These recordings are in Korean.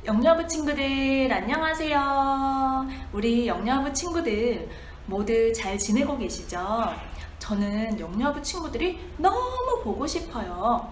영여부 친구들 안녕하세요. 우리 영여부 친구들 모두 잘 지내고 계시죠? 저는 영여부 친구들이 너무 보고 싶어요.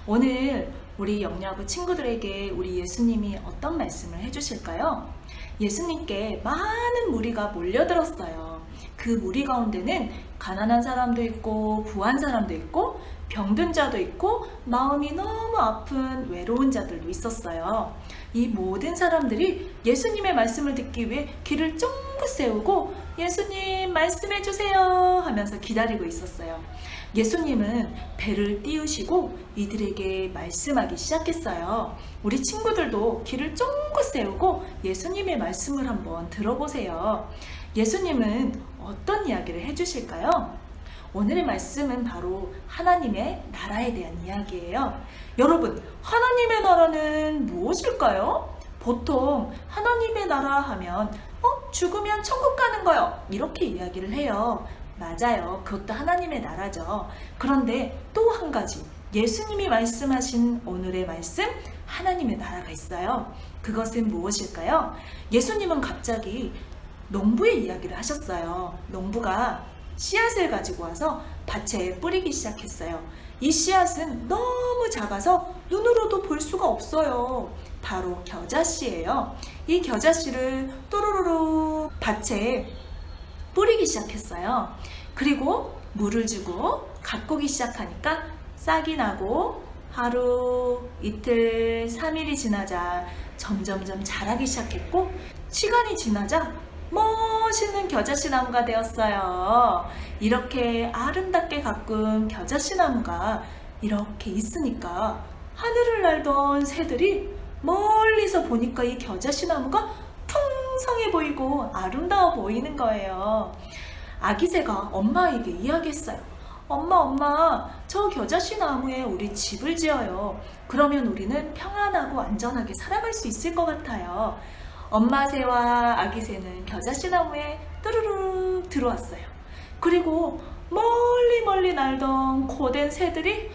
오늘 우리 영여부 친구들에게 우리 예수님이 어떤 말씀을 해주실까요? 예수님께 많은 무리가 몰려들었어요. 그 무리 가운데는 가난한 사람도 있고 부한 사람도 있고 병든 자도 있고 마음이 너무 아픈 외로운 자들도 있었어요. 이 모든 사람들이 예수님의 말씀을 듣기 위해 길을 쫑긋 세우고 예수님 말씀해 주세요 하면서 기다리고 있었어요. 예수님은 배를 띄우시고 이들에게 말씀하기 시작했어요. 우리 친구들도 길을 쫑긋 세우고 예수님의 말씀을 한번 들어보세요. 예수님은 어떤 이야기를 해주실까요? 오늘의 말씀은 바로 하나님의 나라에 대한 이야기예요. 여러분, 하나님의 나라는 무엇일까요? 보통 하나님의 나라 하면 죽으면 천국 가는 거요, 이렇게 이야기를 해요. 맞아요. 그것도 하나님의 나라죠. 그런데 또 한 가지, 예수님이 말씀하신 오늘의 말씀, 하나님의 나라가 있어요. 그것은 무엇일까요? 예수님은 갑자기 농부의 이야기를 하셨어요. 농부가 씨앗을 가지고 와서 밭에 뿌리기 시작했어요. 이 씨앗은 너무 작아서 눈으로도 볼 수가 없어요. 바로 겨자씨예요. 이 겨자씨를 또르르르 밭에 뿌리기 시작했어요. 그리고 물을 주고 가꾸기 시작하니까 싹이 나고 하루, 이틀, 3일이 지나자 점점점 자라기 시작했고, 시간이 지나자 멋있는 겨자씨 나무가 되었어요. 이렇게 아름답게 가꾼 겨자씨 나무가 이렇게 있으니까 하늘을 날던 새들이 멀리서 보니까 이 겨자씨 나무가 풍성해 보이고 아름다워 보이는 거예요. 아기 새가 엄마에게 이야기했어요. 엄마, 저 겨자씨 나무에 우리 집을 지어요. 그러면 우리는 평안하고 안전하게 살아갈 수 있을 것 같아요. 엄마 새와 아기 새는 겨자씨 나무에 뚜루룩 들어왔어요. 그리고 멀리 날던 고된 새들이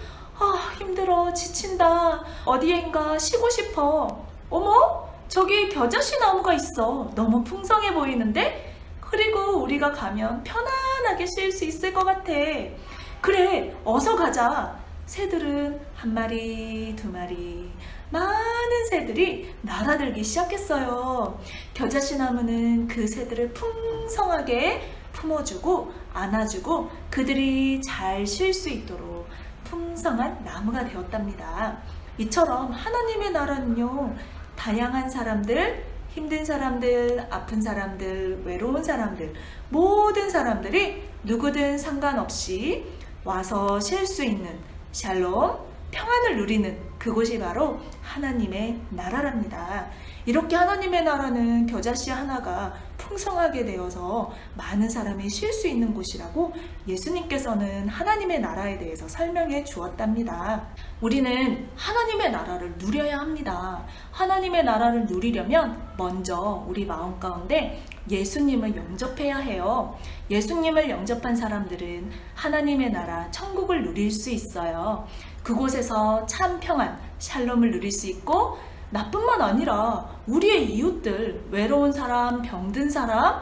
힘들어, 지친다, 어디엔가 쉬고 싶어. 어머, 저기 겨자씨 나무가 있어. 너무 풍성해 보이는데? 그리고 우리가 가면 편안하게 쉴 수 있을 것 같아. 그래, 어서 가자. 새들은 한 마리, 두 마리, 많은 새들이 날아들기 시작했어요. 겨자씨 나무는 그 새들을 풍성하게 품어주고 안아주고 그들이 잘 쉴 수 있도록 풍성한 나무가 되었답니다. 이처럼 하나님의 나라는요, 다양한 사람들, 힘든 사람들, 아픈 사람들, 외로운 사람들, 모든 사람들이 누구든 상관없이 와서 쉴 수 있는 샬롬, 평안을 누리는 그곳이 바로 하나님의 나라랍니다. 이렇게 하나님의 나라는 겨자씨 하나가 풍성하게 되어서 많은 사람이 쉴 수 있는 곳이라고 예수님께서는 하나님의 나라에 대해서 설명해 주었답니다. 우리는 하나님의 나라를 누려야 합니다. 하나님의 나라를 누리려면 먼저 우리 마음 가운데 예수님을 영접해야 해요. 예수님을 영접한 사람들은 하나님의 나라, 천국을 누릴 수 있어요. 그곳에서 참 평안, 샬롬을 누릴 수 있고, 나뿐만 아니라 우리의 이웃들, 외로운 사람, 병든 사람,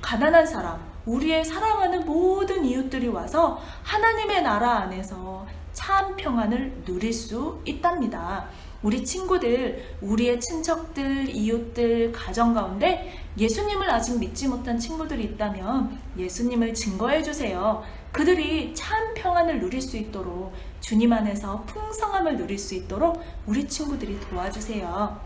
가난한 사람, 우리의 사랑하는 모든 이웃들이 와서 하나님의 나라 안에서 참 평안을 누릴 수 있답니다. 우리 친구들, 우리의 친척들, 이웃들, 가정 가운데 예수님을 아직 믿지 못한 친구들이 있다면 예수님을 증거해 주세요. 그들이 참 평안을 누릴 수 있도록, 주님 안에서 풍성함을 누릴 수 있도록 우리 친구들이 도와주세요.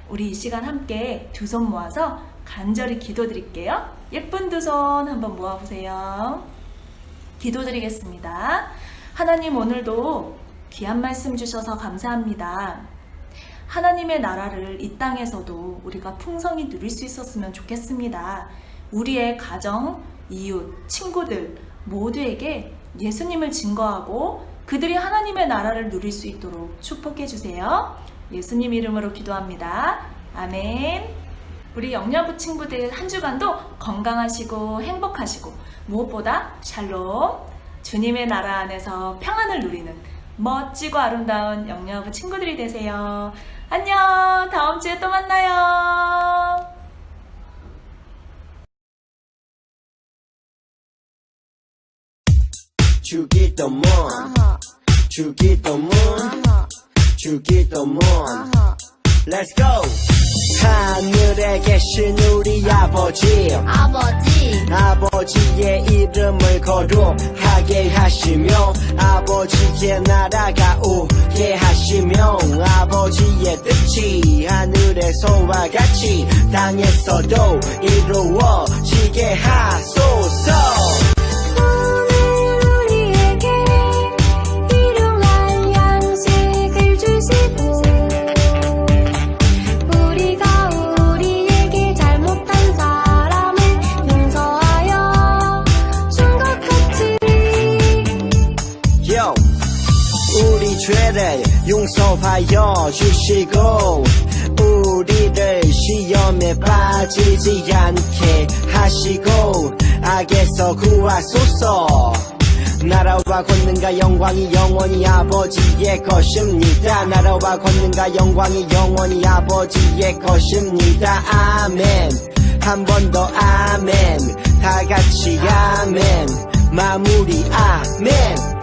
우리 이 시간 함께 두 손 모아서 간절히 기도드릴게요. 예쁜 두 손 한번 모아보세요. 기도드리겠습니다. 하나님, 오늘도 귀한 말씀 주셔서 감사합니다. 하나님의 나라를 이 땅에서도 우리가 풍성히 누릴 수 있었으면 좋겠습니다. 우리의 가정, 이웃, 친구들 모두에게 예수님을 증거하고 그들이 하나님의 나라를 누릴 수 있도록 축복해 주세요. 예수님 이름으로 기도합니다. 아멘. 우리 영여부 친구들 한 주간도 건강하시고 행복하시고 무엇보다 샬롬, 주님의 나라 안에서 평안을 누리는 멋지고 아름다운 영여부 친구들이 되세요. 안녕. 다음 주에 또 만나요. 주기도문 주기도문 주기도문 Let's go 하늘에 계신 우리 아버지 아버지의 이름을 거룩하게 하시며 아버지의 나라가 오게 하시며 아버지의 뜻이 하늘에서와 같이 땅에서도 이루어지게 하소서. 우리 죄를 용서하여 주시고 우리를 시험에 빠지지 않게 하시고 악에서 구하소서. 나라와 권능과 영광이 영원히 아버지의 것입니다. 나라와 권능과 영광이 영원히 아버지의 것입니다. 아멘. 한 번 더 아멘. 다 같이 아멘. 마무리 아멘.